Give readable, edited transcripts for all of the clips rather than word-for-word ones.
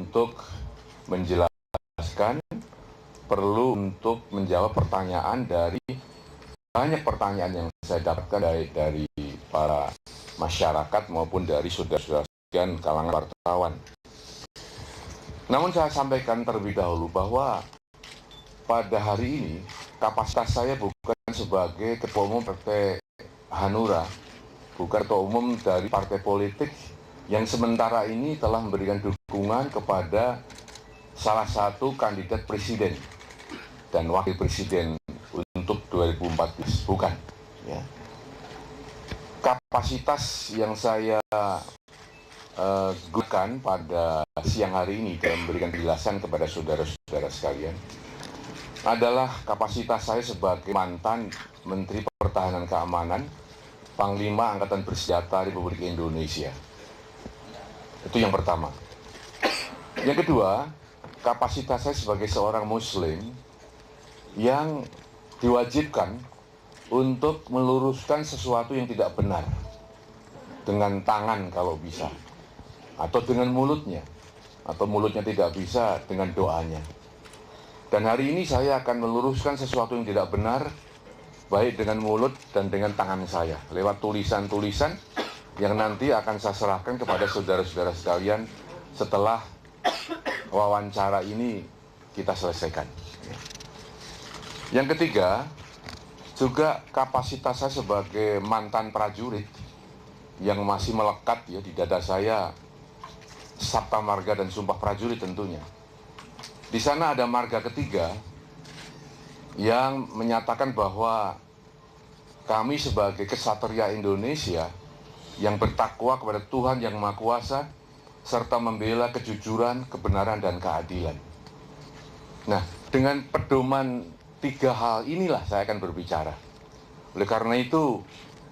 untuk menjelaskan, perlu untuk menjawab pertanyaan dari banyak pertanyaan yang saya dapatkan dari para masyarakat maupun dari saudara-saudara sekalian kalangan wartawan. Namun saya sampaikan terlebih dahulu bahwa pada hari ini kapasitas saya bukan sebagai Ketua Umum Partai Hanura, bukan Ketua Umum dari partai politik yang sementara ini telah memberikan dukungan kepada salah satu kandidat presiden dan wakil presiden untuk 2014, bukan. Ya. Kapasitas yang saya gunakan pada siang hari ini dalam memberikan penjelasan kepada saudara-saudara sekalian adalah kapasitas saya sebagai mantan Menteri Pertahanan Keamanan, Panglima Angkatan Bersenjata Republik Indonesia. Itu yang pertama. Yang kedua, kapasitas saya sebagai seorang Muslim yang diwajibkan untuk meluruskan sesuatu yang tidak benar dengan tangan kalau bisa, atau dengan mulutnya, atau mulutnya tidak bisa dengan doanya. Dan hari ini saya akan meluruskan sesuatu yang tidak benar baik dengan mulut dan dengan tangan saya lewat tulisan-tulisan yang nanti akan saya serahkan kepada saudara-saudara sekalian setelah wawancara ini kita selesaikan. Yang ketiga, juga kapasitas saya sebagai mantan prajurit yang masih melekat ya di dada saya, Sabta Marga dan Sumpah Prajurit tentunya. Di sana ada marga ketiga yang menyatakan bahwa kami sebagai kesatria Indonesia yang bertakwa kepada Tuhan Yang Maha Kuasa serta membela kejujuran, kebenaran, dan keadilan. Nah, dengan pedoman tiga hal inilah saya akan berbicara. Oleh karena itu,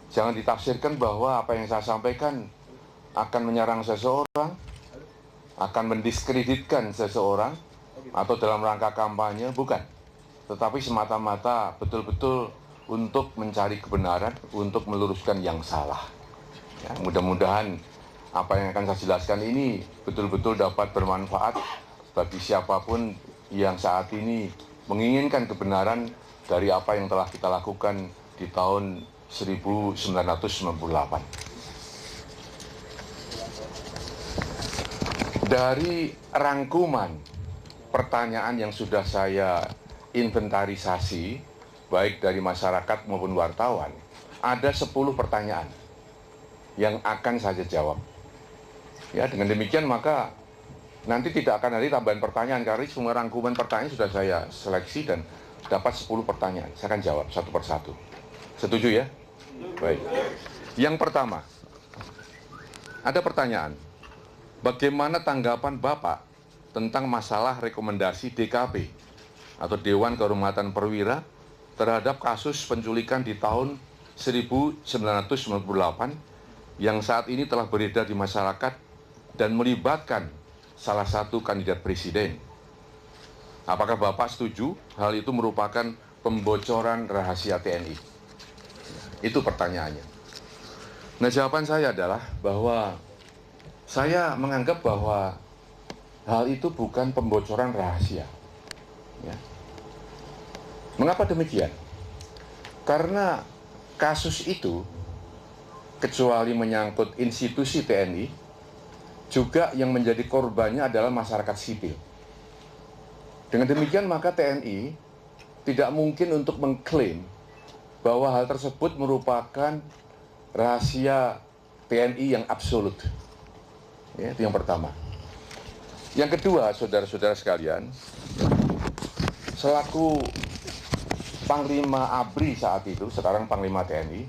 jangan ditafsirkan bahwa apa yang saya sampaikan akan menyerang seseorang, akan mendiskreditkan seseorang, atau dalam rangka kampanye, bukan. Tetapi semata-mata betul-betul untuk mencari kebenaran, untuk meluruskan yang salah. Ya, mudah-mudahan apa yang akan saya jelaskan ini betul-betul dapat bermanfaat bagi siapapun yang saat ini menginginkan kebenaran dari apa yang telah kita lakukan di tahun 1998. Dari rangkuman pertanyaan yang sudah saya inventarisasi, baik dari masyarakat maupun wartawan, ada 10 pertanyaan yang akan saya jawab. Ya, dengan demikian maka nanti tidak akan ada tambahan pertanyaan karena semua rangkuman pertanyaan sudah saya seleksi dan dapat 10 pertanyaan. Saya akan jawab satu persatu. Setuju ya? Baik. Yang pertama, ada pertanyaan. Bagaimana tanggapan Bapak tentang masalah rekomendasi DKP atau Dewan Kehormatan Perwira terhadap kasus penculikan di tahun 1998 yang saat ini telah beredar di masyarakat dan melibatkan salah satu kandidat presiden? Apakah Bapak setuju hal itu merupakan pembocoran rahasia TNI? Itu pertanyaannya. Nah, jawaban saya adalah bahwa saya menganggap bahwa hal itu bukan pembocoran rahasia. Ya. Mengapa demikian? Karena kasus itu, kecuali menyangkut institusi TNI, juga yang menjadi korbannya adalah masyarakat sipil. Dengan demikian maka TNI tidak mungkin untuk mengklaim bahwa hal tersebut merupakan rahasia TNI yang absolut. Ya, itu yang pertama. Yang kedua, saudara-saudara sekalian, selaku Panglima ABRI saat itu, sekarang Panglima TNI,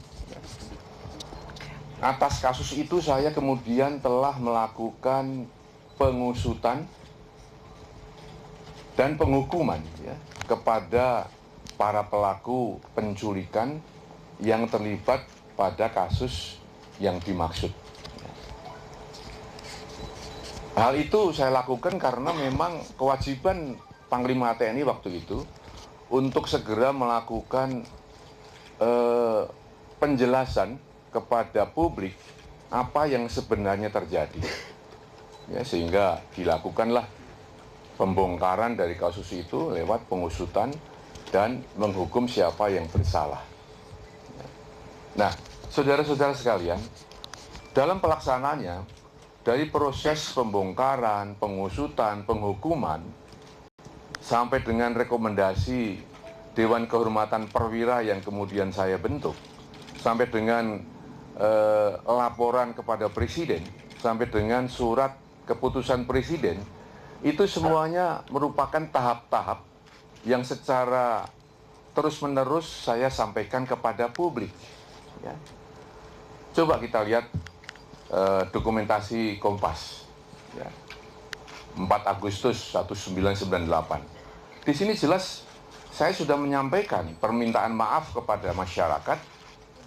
atas kasus itu saya kemudian telah melakukan pengusutan dan penghukuman ya, kepada para pelaku penculikan yang terlibat pada kasus yang dimaksud. Hal itu saya lakukan karena memang kewajiban Panglima TNI waktu itu untuk segera melakukan penjelasan kepada publik apa yang sebenarnya terjadi. Ya, sehingga dilakukanlah pembongkaran dari kasus itu lewat pengusutan dan menghukum siapa yang bersalah. Nah, saudara-saudara sekalian, dalam pelaksanaannya, dari proses pembongkaran, pengusutan, penghukuman, sampai dengan rekomendasi Dewan Kehormatan Perwira yang kemudian saya bentuk, sampai dengan laporan kepada Presiden, sampai dengan surat keputusan Presiden, itu semuanya merupakan tahap-tahap yang secara terus-menerus saya sampaikan kepada publik. Ya. Coba kita lihat dokumentasi Kompas, ya. 4 Agustus 1998. Di sini jelas saya sudah menyampaikan permintaan maaf kepada masyarakat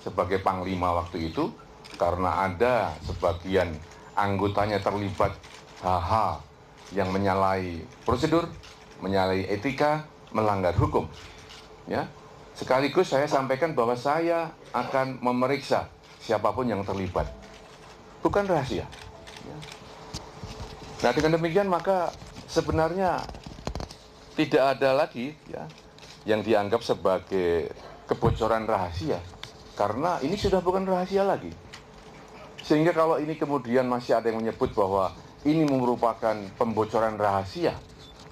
sebagai Panglima waktu itu karena ada sebagian anggotanya terlibat hal-hal yang menyalahi prosedur, menyalahi etika, melanggar hukum. Ya. Sekaligus saya sampaikan bahwa saya akan memeriksa siapapun yang terlibat. Bukan rahasia. Ya. Nah, dengan demikian maka sebenarnya tidak ada lagi ya yang dianggap sebagai kebocoran rahasia. Karena ini sudah bukan rahasia lagi. Sehingga kalau ini kemudian masih ada yang menyebut bahwa ini merupakan pembocoran rahasia,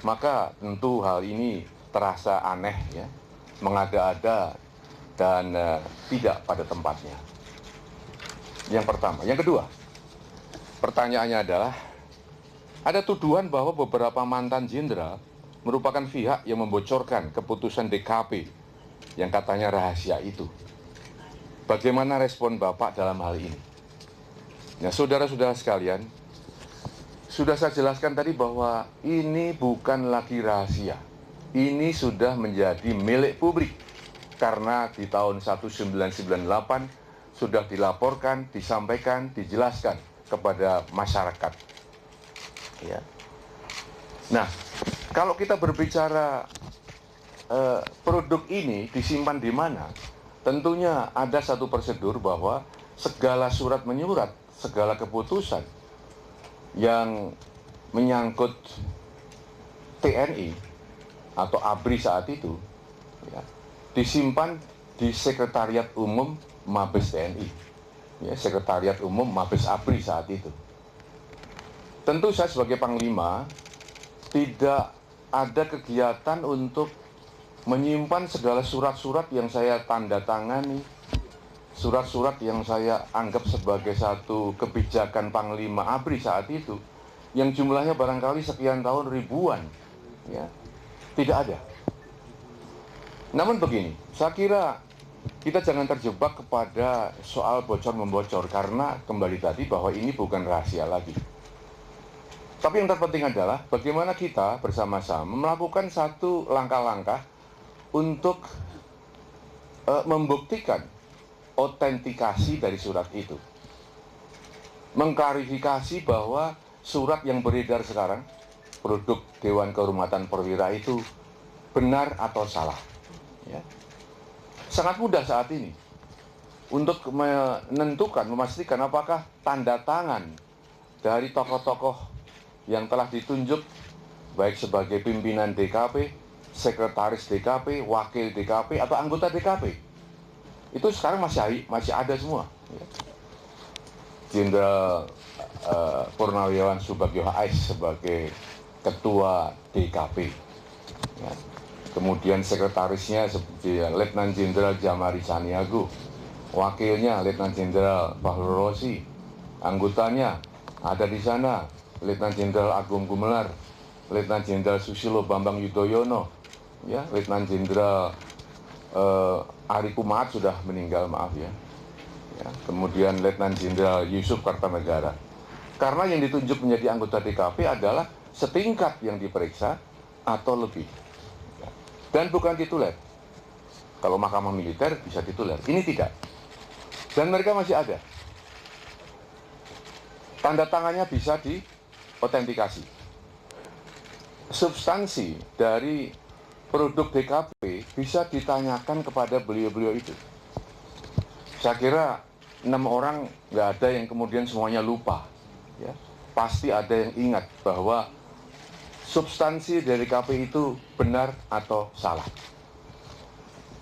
maka tentu hal ini terasa aneh ya, mengada-ada dan tidak pada tempatnya. Yang pertama. Yang kedua, pertanyaannya adalah, ada tuduhan bahwa beberapa mantan jenderal merupakan pihak yang membocorkan keputusan DKP yang katanya rahasia itu. Bagaimana respon Bapak dalam hal ini? Nah, saudara-saudara sekalian, sudah saya jelaskan tadi bahwa ini bukan lagi rahasia. Ini sudah menjadi milik publik. Karena di tahun 1998 sudah dilaporkan, disampaikan, dijelaskan kepada masyarakat. Ya. Nah, kalau kita berbicara produk ini disimpan di mana, tentunya ada satu prosedur bahwa segala surat menyurat, segala keputusan yang menyangkut TNI atau ABRI saat itu ya, disimpan di Sekretariat Umum Mabes TNI, ya, Sekretariat Umum Mabes ABRI saat itu. Tentu saya sebagai Panglima tidak ada kegiatan untuk menyimpan segala surat-surat yang saya tanda tangani, surat-surat yang saya anggap sebagai satu kebijakan Panglima ABRI saat itu, yang jumlahnya barangkali sekian tahun ribuan, ya, tidak ada. Namun begini, saya kira kita jangan terjebak kepada soal bocor-membocor, karena kembali tadi bahwa ini bukan rahasia lagi. Tapi yang terpenting adalah bagaimana kita bersama-sama melakukan satu langkah-langkah untuk membuktikan autentikasi dari surat itu. Mengklarifikasi bahwa surat yang beredar sekarang, produk Dewan Kehormatan Perwira itu benar atau salah. Ya. Sangat mudah saat ini untuk menentukan, memastikan apakah tanda tangan dari tokoh-tokoh yang telah ditunjuk baik sebagai pimpinan DKP, sekretaris DKP, wakil DKP, atau anggota DKP. Itu sekarang masih ada semua. Jenderal Purnawirawan Subagio HS sebagai ketua DKP. Ya. Kemudian sekretarisnya seperti Letnan Jenderal Jamari Caniago, wakilnya Letnan Jenderal Fahrul Rozi, anggotanya ada di sana Letnan Jenderal Agung Gumelar, Letnan Jenderal Susilo Bambang Yudhoyono, ya, Letnan Jenderal Ari Kumaat sudah meninggal, maaf ya. Ya, kemudian Letnan Jenderal Yusuf Kartanegara. Karena yang ditunjuk menjadi anggota DKP adalah setingkat yang diperiksa atau lebih. Ya. Dan bukan tituler. Kalau Mahkamah Militer bisa tituler, ini tidak. Dan mereka masih ada. Tanda tangannya bisa diautentikasi. Substansi dari produk DKP bisa ditanyakan kepada beliau-beliau itu. Saya kira 6 orang nggak ada yang kemudian semuanya lupa. Ya. Pasti ada yang ingat bahwa substansi dari DKP itu benar atau salah.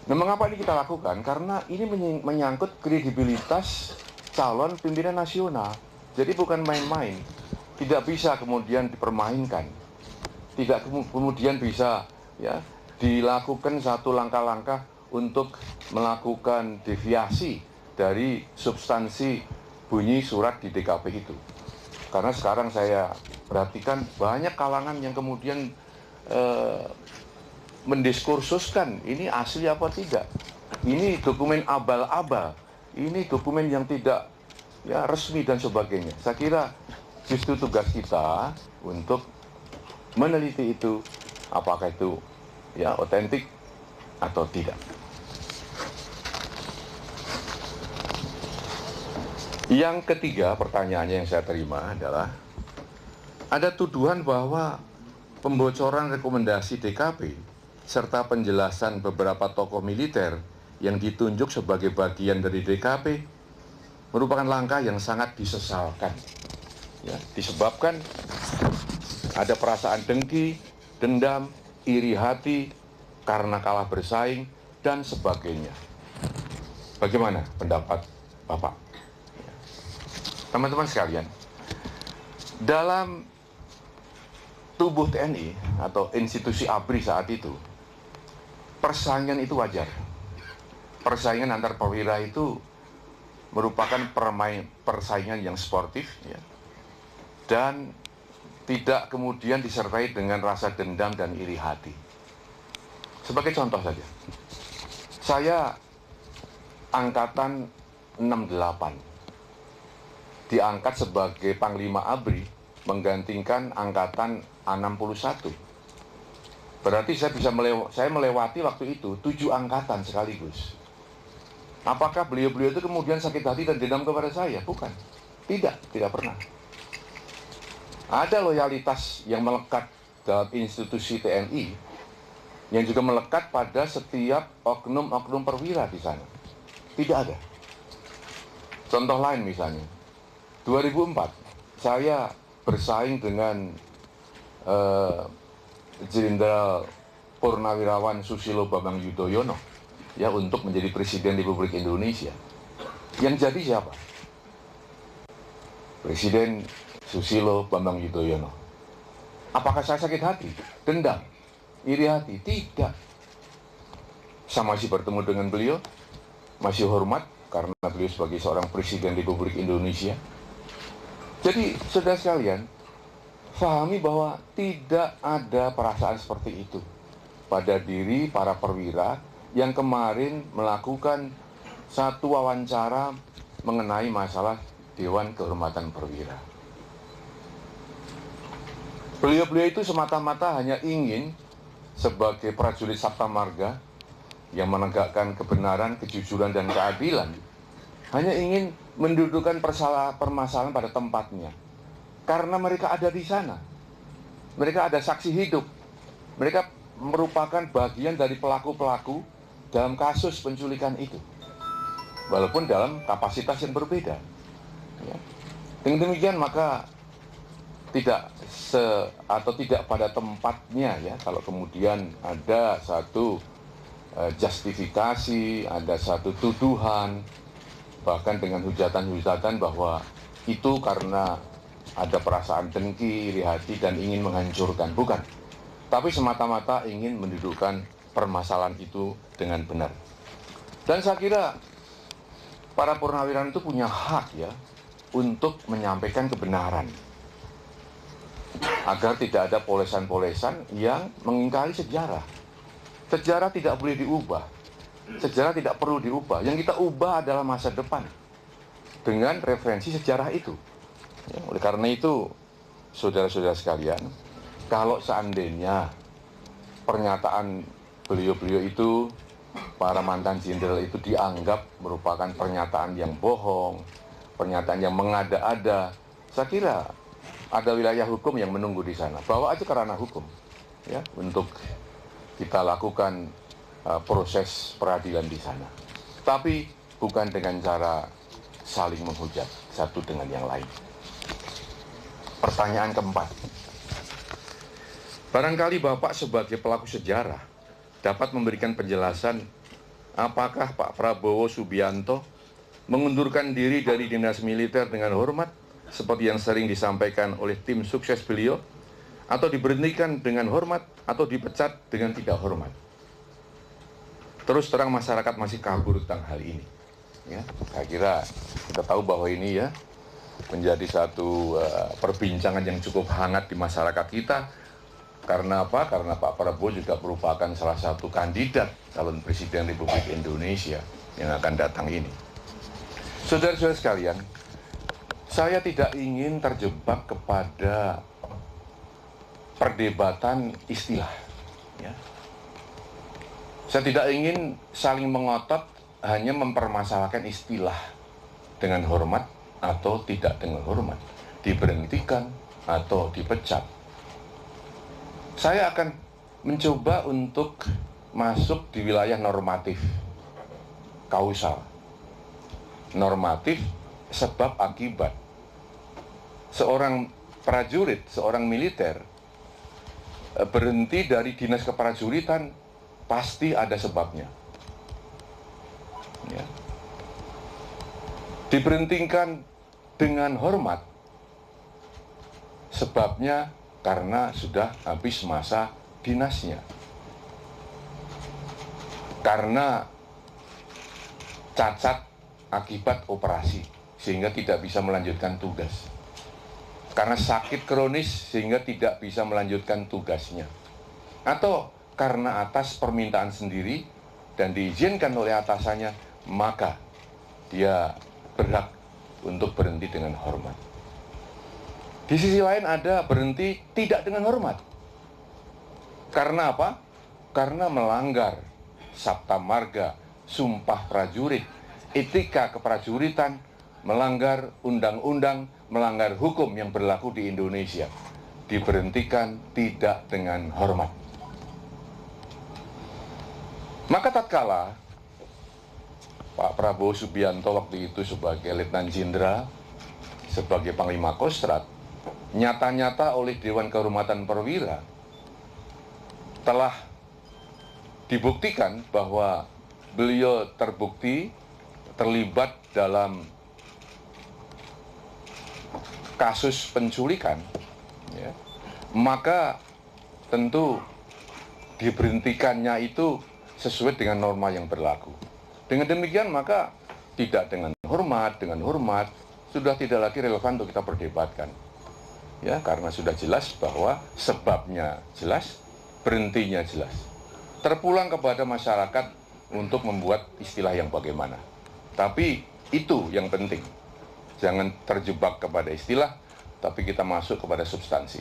Nah, mengapa ini kita lakukan? Karena ini menyangkut kredibilitas calon pimpinan nasional. Jadi bukan main-main. Tidak bisa kemudian dipermainkan. Tidak kemudian bisa ya dilakukan satu langkah-langkah untuk melakukan deviasi dari substansi bunyi surat di DKP itu. Karena sekarang saya perhatikan banyak kalangan yang kemudian mendiskursuskan ini asli apa tidak. Ini dokumen abal-abal, ini dokumen yang tidak ya resmi dan sebagainya. Saya kira justru tugas kita untuk meneliti itu, apakah itu ya otentik atau tidak. Yang ketiga pertanyaannya yang saya terima adalah ada tuduhan bahwa pembocoran rekomendasi DKP serta penjelasan beberapa tokoh militer yang ditunjuk sebagai bagian dari DKP merupakan langkah yang sangat disesalkan. Ya, disebabkan ada perasaan dengki, dendam, iri hati karena kalah bersaing, dan sebagainya. Bagaimana pendapat Bapak? Teman-teman sekalian, dalam tubuh TNI atau institusi ABRI saat itu, persaingan itu wajar. Persaingan antar perwira itu merupakan persaingan yang sportif ya, dan tidak kemudian disertai dengan rasa dendam dan iri hati. Sebagai contoh saja, saya angkatan 68 diangkat sebagai Panglima ABRI menggantikan angkatan 61. Berarti saya melewati waktu itu 7 angkatan sekaligus. Apakah beliau-beliau itu kemudian sakit hati dan dendam kepada saya? Bukan. Tidak pernah. Ada loyalitas yang melekat dalam institusi TNI yang juga melekat pada setiap oknum-oknum perwira di sana. Tidak ada. Contoh lain misalnya, 2004 saya bersaing dengan Jenderal Purnawirawan Susilo Bambang Yudhoyono ya untuk menjadi Presiden Republik Indonesia. Yang jadi siapa? Presiden Susilo Bambang Yudhoyono. Apakah saya sakit hati? Dendam? Iri hati? Tidak. Saya masih bertemu dengan beliau, masih hormat karena beliau sebagai seorang Presiden Republik Indonesia. Jadi, saudara sekalian, pahami bahwa tidak ada perasaan seperti itu pada diri para perwira yang kemarin melakukan satu wawancara mengenai masalah Dewan Kehormatan Perwira. Beliau-beliau itu semata-mata hanya ingin sebagai prajurit Sabta Marga yang menegakkan kebenaran, kejujuran, dan keadilan, hanya ingin mendudukkan permasalahan pada tempatnya. Karena mereka ada di sana. Mereka ada saksi hidup. Mereka merupakan bagian dari pelaku-pelaku dalam kasus penculikan itu. Walaupun dalam kapasitas yang berbeda. Ya. Dengan demikian maka tidak pada tempatnya ya kalau kemudian ada satu justifikasi, ada satu tuduhan, bahkan dengan hujatan-hujatan bahwa itu karena ada perasaan dengki, iri hati, dan ingin menghancurkan. Bukan. Tapi semata-mata ingin mendudukkan permasalahan itu dengan benar. Dan saya kira para purnawirawan itu punya hak ya untuk menyampaikan kebenaran. Agar tidak ada polesan-polesan yang mengingkari sejarah. Sejarah tidak boleh diubah. Sejarah tidak perlu diubah. Yang kita ubah adalah masa depan dengan referensi sejarah itu. Ya, oleh karena itu, saudara-saudara sekalian, kalau seandainya pernyataan beliau-beliau itu, para mantan jenderal itu dianggap merupakan pernyataan yang bohong, pernyataan yang mengada-ada, saya kira ada wilayah hukum yang menunggu di sana. Bawa aja ke ranah hukum, ya, untuk kita lakukan proses peradilan di sana. Tapi bukan dengan cara saling menghujat satu dengan yang lain. Pertanyaan keempat, Barangkali Bapak sebagai pelaku sejarah dapat memberikan penjelasan apakah Pak Prabowo Subianto mengundurkan diri dari dinas militer dengan hormat seperti yang sering disampaikan oleh tim sukses beliau, atau diberhentikan dengan hormat, atau dipecat dengan tidak hormat. Terus terang masyarakat masih kabur tentang hal ini. Ya, saya kira kita tahu bahwa ini ya menjadi satu perbincangan yang cukup hangat di masyarakat kita. Karena apa? Karena Pak Prabowo juga merupakan salah satu kandidat calon presiden Republik Indonesia yang akan datang ini. Saudara-saudara sekalian, saya tidak ingin terjebak kepada perdebatan istilah. Ya. Saya tidak ingin saling mengotot hanya mempermasalahkan istilah dengan hormat atau tidak dengan hormat, diberhentikan atau dipecat. Saya akan mencoba untuk masuk di wilayah normatif, kausal. Normatif sebab akibat. Seorang prajurit, seorang militer berhenti dari dinas keprajuritan pasti ada sebabnya. Ya. Diberhentikan dengan hormat, sebabnya karena sudah habis masa dinasnya. Karena cacat akibat operasi, sehingga tidak bisa melanjutkan tugas. Karena sakit kronis, sehingga tidak bisa melanjutkan tugasnya. Atau karena atas permintaan sendiri dan diizinkan oleh atasannya, maka dia berhak untuk berhenti dengan hormat. Di sisi lain ada berhenti tidak dengan hormat. Karena apa? Karena melanggar sabta marga, sumpah prajurit, etika keprajuritan, melanggar undang-undang, melanggar hukum yang berlaku di Indonesia. Diberhentikan tidak dengan hormat. Maka tatkala Pak Prabowo Subianto waktu itu sebagai Letnan Jenderal, sebagai Panglima Kostrad, nyata-nyata oleh Dewan Kehormatan Perwira telah dibuktikan bahwa beliau terbukti terlibat dalam kasus penculikan, ya, maka tentu diberhentikannya itu sesuai dengan norma yang berlaku. Dengan demikian maka tidak dengan hormat sudah tidak lagi relevan untuk kita perdebatkan. Ya, karena sudah jelas bahwa sebabnya jelas, berhentinya jelas. Terpulang kepada masyarakat untuk membuat istilah yang bagaimana. Tapi itu yang penting. Jangan terjebak kepada istilah, tapi kita masuk kepada substansi.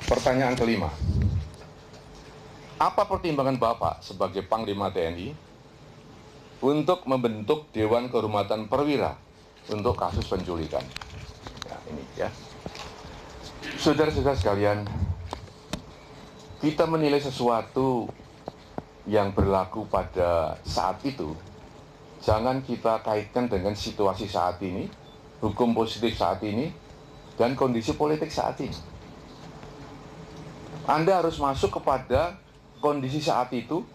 Pertanyaan kelima. Apa pertimbangan Bapak sebagai Panglima TNI untuk membentuk Dewan Kehormatan Perwira untuk kasus penculikan? Ya, ini ya. Saudara-saudara sekalian, kita menilai sesuatu yang berlaku pada saat itu, jangan kita kaitkan dengan situasi saat ini, hukum positif saat ini, dan kondisi politik saat ini. Anda harus masuk kepada kondisi saat itu,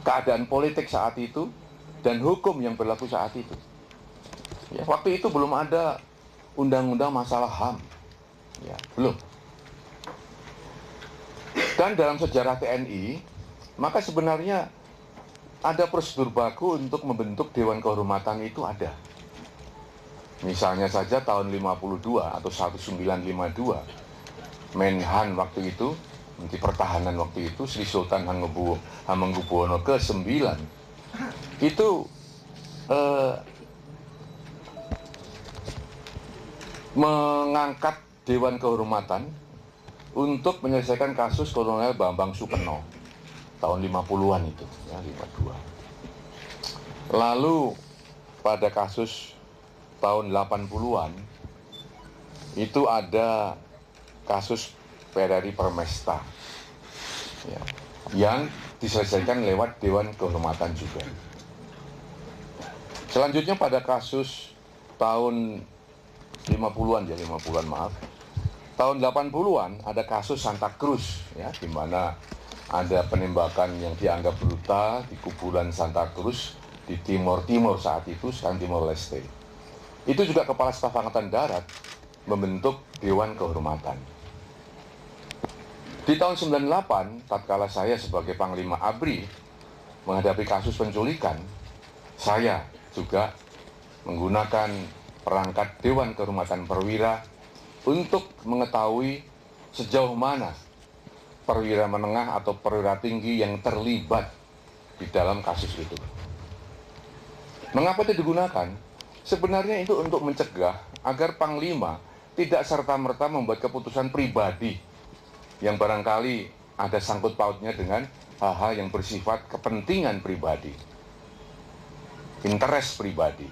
keadaan politik saat itu, dan hukum yang berlaku saat itu. Ya, waktu itu belum ada undang-undang masalah HAM. Ya, belum. Dan dalam sejarah TNI, maka sebenarnya ada prosedur baku untuk membentuk Dewan Kehormatan itu ada. Misalnya saja tahun 52 atau 1952, Menhan waktu itu, Menteri Pertahanan waktu itu, Sri Sultan Hamengkubuwono ke-9, itu mengangkat Dewan Kehormatan untuk menyelesaikan kasus Kolonel Bambang Supeno tahun 50-an itu, ya, 52. Lalu pada kasus tahun 80-an itu ada kasus Ferrari Permesta, ya, yang diselesaikan lewat Dewan Kehormatan juga. Selanjutnya pada kasus tahun 50-an ya, 50-an maaf. Tahun 80-an ada kasus Santa Cruz ya, di mana ada penembakan yang dianggap brutal di kuburan Santa Cruz di Timor saat itu, sekarang Timor Leste. Itu juga Kepala Staf Angkatan Darat membentuk Dewan Kehormatan. Di tahun 98, tatkala saya sebagai Panglima ABRI menghadapi kasus penculikan, saya juga menggunakan perangkat Dewan Kehormatan Perwira untuk mengetahui sejauh mana perwira menengah atau perwira tinggi yang terlibat di dalam kasus itu. Mengapa itu digunakan? Sebenarnya itu untuk mencegah agar Panglima tidak serta-merta membuat keputusan pribadi yang barangkali ada sangkut pautnya dengan hal-hal yang bersifat kepentingan pribadi, interest pribadi.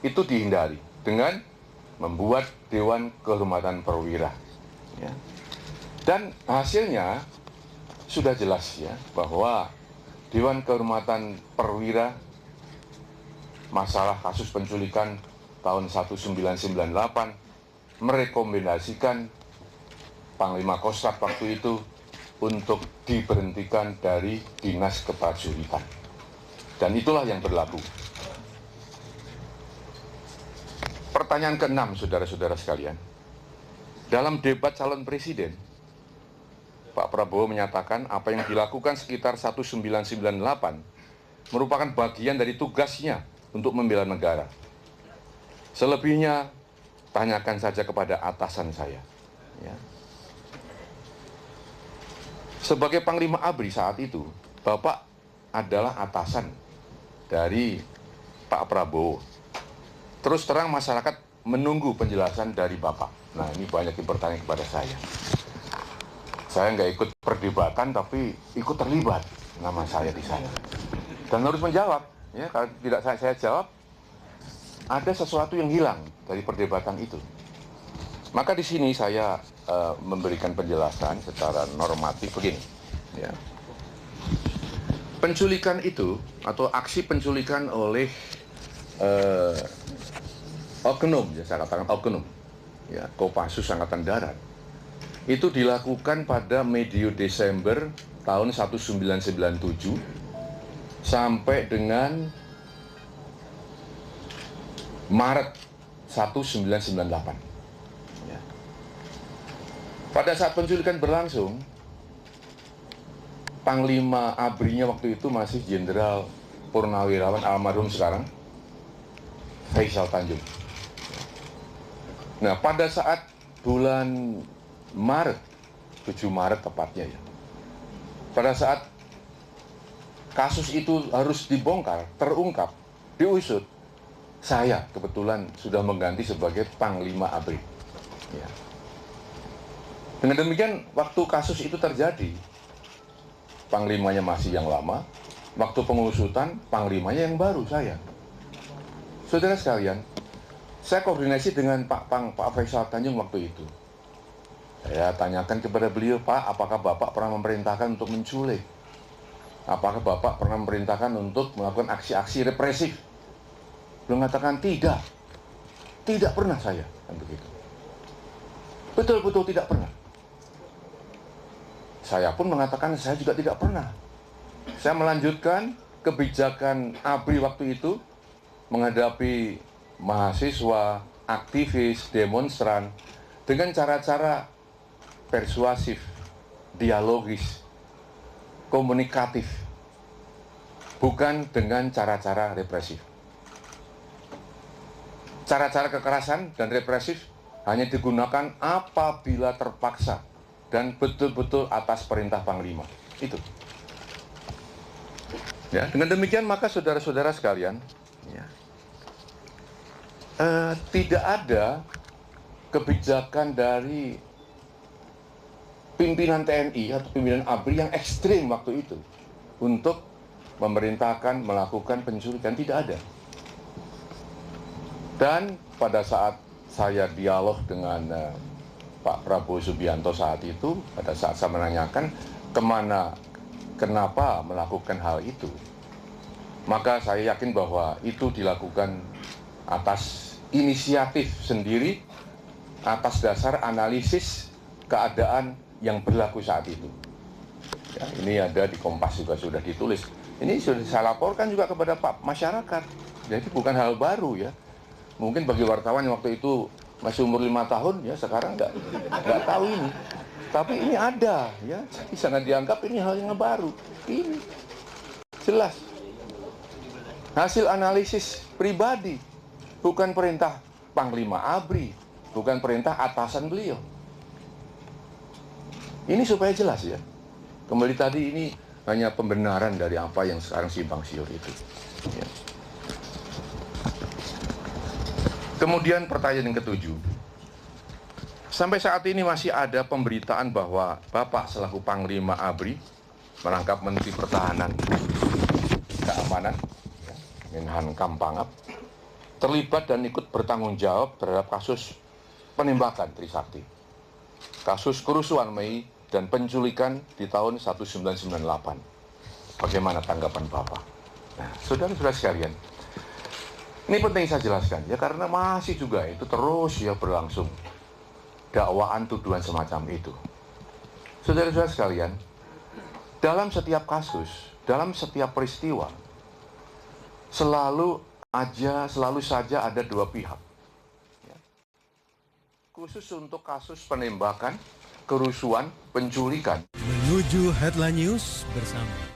Itu dihindari dengan membuat Dewan Kehormatan Perwira ya. Dan hasilnya sudah jelas ya, bahwa Dewan Kehormatan Perwira masalah kasus penculikan tahun 1998 merekomendasikan Panglima Kostrat waktu itu untuk diberhentikan dari Dinas Keprajuritan. Dan itulah yang berlaku. Pertanyaan ke-6, saudara-saudara sekalian. Dalam debat calon presiden, Pak Prabowo menyatakan apa yang dilakukan sekitar 1998 merupakan bagian dari tugasnya untuk membela negara. Selebihnya, tanyakan saja kepada atasan saya. Ya. Sebagai Panglima ABRI saat itu, Bapak adalah atasan dari Pak Prabowo. Terus terang masyarakat menunggu penjelasan dari Bapak. Nah, ini banyak yang bertanya kepada saya. Saya nggak ikut perdebatan, tapi ikut terlibat nama saya di sana. Dan harus menjawab. Ya, kalau tidak saya jawab, ada sesuatu yang hilang dari perdebatan itu. Maka di sini saya memberikan penjelasan secara normatif begini. Ya. Penculikan itu, atau aksi penculikan oleh oknum, ya saya katakan oknum, ya, Kopassus Angkatan Darat, itu dilakukan pada medio Desember tahun 1997 sampai dengan Maret 1998. Ya. Pada saat penculikan berlangsung, Panglima ABRI-nya waktu itu masih Jenderal Purnawirawan almarhum sekarang, Faisal Tanjung. Nah, pada saat bulan Maret, 7 Maret tepatnya ya, pada saat kasus itu harus dibongkar, terungkap, diusut, saya kebetulan sudah mengganti sebagai Panglima ABRI. Ya. Dengan demikian, waktu kasus itu terjadi, Panglimanya masih yang lama, waktu pengusutan, Panglimanya yang baru, saya. Saudara sekalian, saya koordinasi dengan Pak Faisal Tanjung waktu itu. Saya tanyakan kepada beliau, Pak, apakah Bapak pernah memerintahkan untuk menculik? Apakah Bapak pernah memerintahkan untuk melakukan aksi-aksi represif? Beliau mengatakan tidak. Tidak pernah saya, kan begitu. Betul-betul tidak pernah. Saya pun mengatakan saya juga tidak pernah. Saya melanjutkan kebijakan ABRI waktu itu menghadapi mahasiswa, aktivis, demonstran dengan cara-cara persuasif, dialogis, komunikatif, bukan dengan cara-cara represif. Cara-cara kekerasan dan represif hanya digunakan apabila terpaksa dan betul-betul atas perintah Panglima. Itu. Ya, dengan demikian maka saudara-saudara sekalian, ya, tidak ada kebijakan dari pimpinan TNI atau pimpinan ABRI yang ekstrim waktu itu untuk memerintahkan melakukan penculikan, tidak ada. Dan pada saat saya dialog dengan Pak Prabowo Subianto saat itu, pada saat saya menanyakan kenapa melakukan hal itu, maka saya yakin bahwa itu dilakukan atas inisiatif sendiri atas dasar analisis keadaan yang berlaku saat itu. Ya, ini ada di Kompas juga sudah ditulis. Ini sudah saya laporkan juga kepada Pak masyarakat. Jadi bukan hal baru ya. Mungkin bagi wartawan yang waktu itu masih umur 5 tahun ya, sekarang nggak tahu ini. Tapi ini ada ya. Jangan dianggap ini hal yang baru. Ini jelas hasil analisis pribadi, bukan perintah Panglima ABRI, bukan perintah atasan beliau. Ini supaya jelas ya. Kembali tadi ini hanya pembenaran dari apa yang sekarang simpang siur itu. Ya. Kemudian pertanyaan yang ketujuh. Sampai saat ini masih ada pemberitaan bahwa Bapak selaku Panglima ABRI merangkap Menteri Pertahanan Keamanan, ya, Menhan Kampangap, terlibat dan ikut bertanggung jawab terhadap kasus penembakan Trisakti, kasus kerusuhan Mei dan penculikan di tahun 1998. Bagaimana tanggapan Bapak? Nah, saudara-saudara sekalian, ini penting saya jelaskan ya, karena masih juga itu terus ya berlangsung dakwaan tuduhan semacam itu. Saudara-saudara sekalian, dalam setiap kasus, dalam setiap peristiwa, selalu saja ada dua pihak. Ya. Khusus untuk kasus penembakan, kerusuhan, penculikan. Menuju Headline News bersama